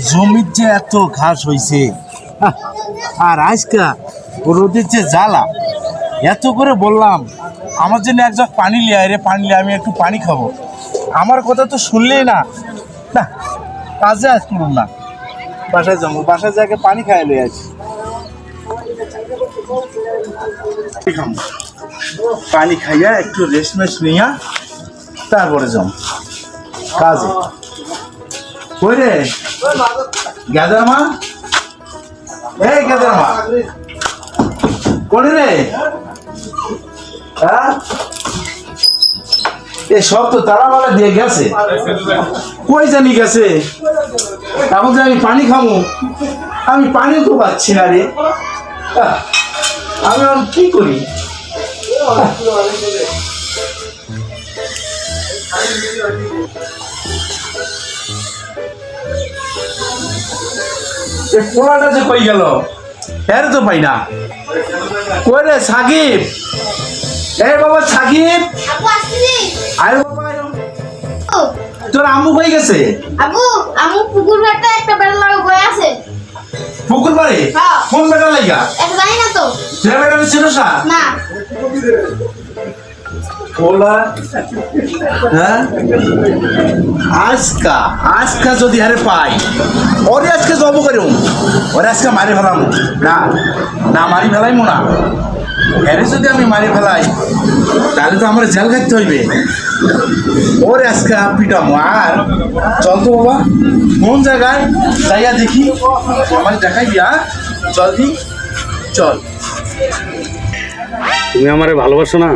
জমির যে এত ঘাস হয়েছে, আর আজকা রোদের যে জ্বালা, এত করে বললাম আমার জন্য এক জগ পানি লিয়ে রে, পানি লিয়ে আমি একটু পানি খাবো। আমার কথা তো শুনলেই না। না, কাজে আজ করুন না, বাসায় যাবো, বাসায় যাকে পানি খাই লই আছি। পানি খাইয়া একটু রেস্ট মেস্ট নিয়া তারপরে যাও কাজে। কই রে গাদার মা, এই গাদার মা কোন রে? হ্যাঁ, এ সব তো তারামালা দিয়ে গেছে, কই জানি গেছে। এখন যে আমি পানি খাবো, আমি পানিও তো পাচ্ছি না রে। আমি এখন কি করি? পোলাটা যে কই গেল, এর তো পাই না। কই রে সাকিব, এই বাবা সাকিব, আয় বাবা আয়। তোর আম্মু কই গেছে? আবু আমু পুকুর ঘাটে একটা বেড়া লাগা বয়ে আছে। পুকুর পাড়ে? হ্যাঁ। কোন বেটা লাগা? এক জানি না তো। সে বেটা ছিল না। পোলা, হ্যাঁ, আজকা যদি আরে পাই, ওরে আজকে জব করিম, ওরে আজকে মারি ফেলাম। না না, মারি ফেলাইমো না। এরে যদি আমি মারি ফেলাই তাহলে তো আমার জেল খাইতে হইবে। ওরে আজকে পিটামো। আর চল তো বাবা, কোন জায়গায় যাইয়া দেখি, আমার দেখাইবি। জলদি চল। তুমি আমারে ভালোবাসো না?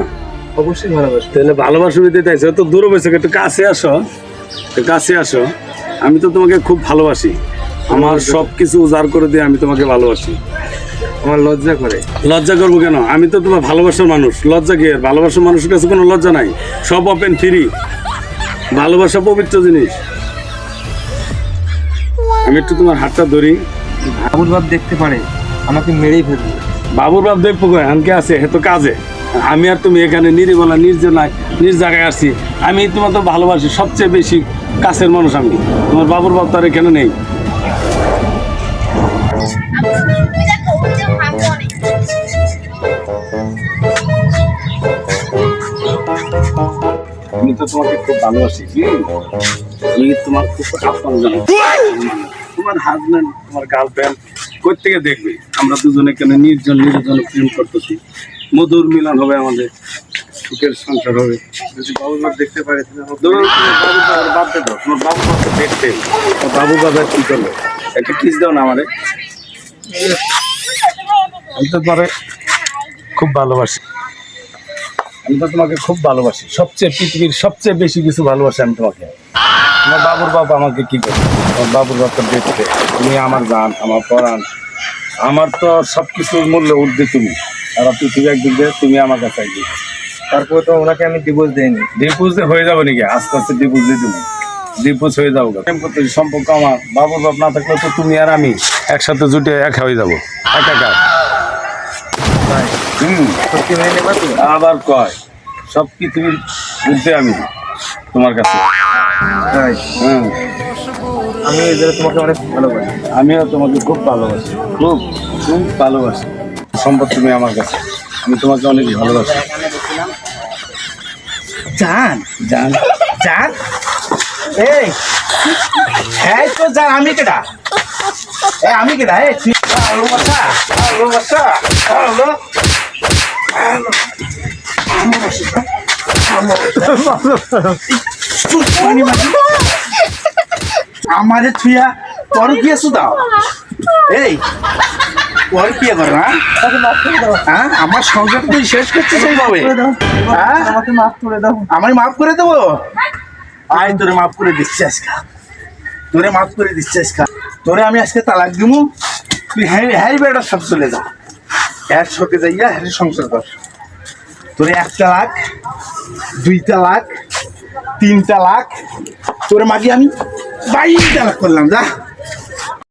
অবশ্যই ভালোবাসি। তাহলে ভালোবাসো দিতে চাইছো তো, দূরে বসে একটু কাছে আসো, একটু কাছে আসো। আমি তো তোমাকে খুব ভালোবাসি, আমার সব কিছু উজাড় করে দিয়ে আমি তোমাকে ভালোবাসি। আমার লজ্জা করে। লজ্জা করবো কেন? আমি তো তোমার ভালোবাসার মানুষ। লজ্জা কি? ভালোবাসার মানুষের কাছে কোনো লজ্জা নাই, সব ওপেন ফ্রি। ভালোবাসা পবিত্র জিনিস। আমি একটু তোমার হাতটা ধরি। বাবুর বাপ দেখতে পারে, আমাকে মেরেই ফেলবে। বাবুর বাপ দেখবো হানকে আছে হেতো কাজে। আমি আর তুমি এখানে নিরিবলা নির্জনায় নিজ জায়গায় আসছি। আমি তোমার তো ভালোবাসি, সবচেয়ে বেশি কাছের মানুষ আমি। তোমার বাবুর বাপ তো আর এখানে নেই। আমি তো তোমাকে খুব ভালোবাসি। আমি তোমার খুব আপন জানি। তোমার হাজবেন্ড, তোমার গার্লফ্রেন্ড কোথা থেকে দেখবে? আমরা দুজনে কেন নির্জনে প্রেম করতেছি। মধুর মিলন হবে, আমাদের সুখের সংসার হবে। যদি বাবুর বাপ দেখতে পারে, বাবুর বাপকে দাও, তোমার বাবুর বাপকে দেখতে। বাবু বাবা কি করলো? একটা কিস দাও না আমারে। আমি তো তোমারে খুব ভালোবাসি। আমি তো তোমাকে খুব ভালোবাসি, সবচেয়ে পৃথিবীর সবচেয়ে বেশি কিছু ভালোবাসি আমি তোমাকে। তোমার বাবুর বাবা আমাকে কি করে? তোমার বাবুর বাপকে দেখতে। তুমি আমার জান, আমার পরাণ, আমার তো সব কিছুর মূল্য উঠবে তুমি। আর পৃথিবী একদিক দিয়ে তুমি আমার কাছে একদিক। তারপরে তো ওনাকে আমি ডিভোর্স দেয়নি। ডিভোর্স হয়ে যাবো নাকি? আস্তে আস্তে ডিভোর্স দিয়ে দেবো। ডিভোর্স হয়ে যাবো। প্রেম করতে সম্পর্ক আমার বাবুর বাপ না থাকলে তো তুমি আর আমি একসাথে জুটে এক হয়ে যাবো, একাকার। সত্যি মেনে নেবা তো? আবার কয় সব পৃথিবীর বুঝতে আমি তোমার কাছে। আমি এই জন্য তোমাকে অনেক ভালোবাসি। আমিও তোমাকে খুব ভালোবাসি, খুব খুব ভালোবাসি। সম্পদ তুমি আমার কাছে, আমি তোমাকে অনেক ভালোবাসি। জান জান জান, এই হ্যাঁ তো জান, আমি কেডা? আমি কেডা? আমারে থুয়া তোর কি আছো দাও? এই তোর কি কর না? হ্যাঁ, আমার সংসার তুই শেষ করছিস এইভাবে? হ্যাঁ, আমাকে মাফ করে দাও। আমায় মাফ করে দেবো? আয় তোরে মাফ করে দিচ্ছি আজকে, তোরে মাফ করে দিচ্ছি আজকে। তোরে আমি আজকে তালাক দিব। তুই হ্যারি বেটার সাথে চলে যা, এর সাথে যাইয়া হ্যারি সংসার কর। তোরে 1 তালাক, 2 তালাক, 3 তালাক, তোরে মাগি আমি 22 তালাক করলাম। যা।